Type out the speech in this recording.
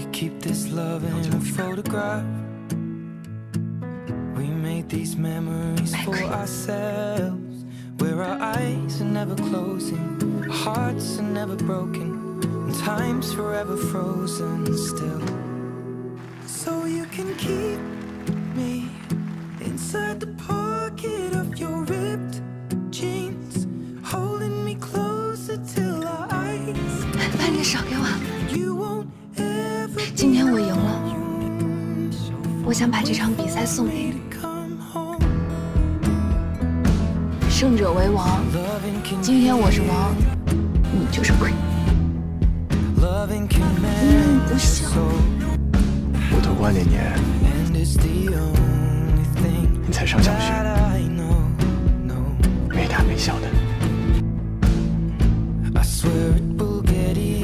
We keep this love in a photograph. We made these memories for ourselves, where our eyes are never closing, our hearts are never broken, and time's forever frozen still. So you can keep me inside the pocket of your ripped jeans, holding me closer till our eyes. 把你的手给我。 You won't ever 今天我赢了，我想把这场比赛送给你。胜者为王，今天我是王，你就是 queen。不行。我夺冠那年，你才上小学，没大没小的。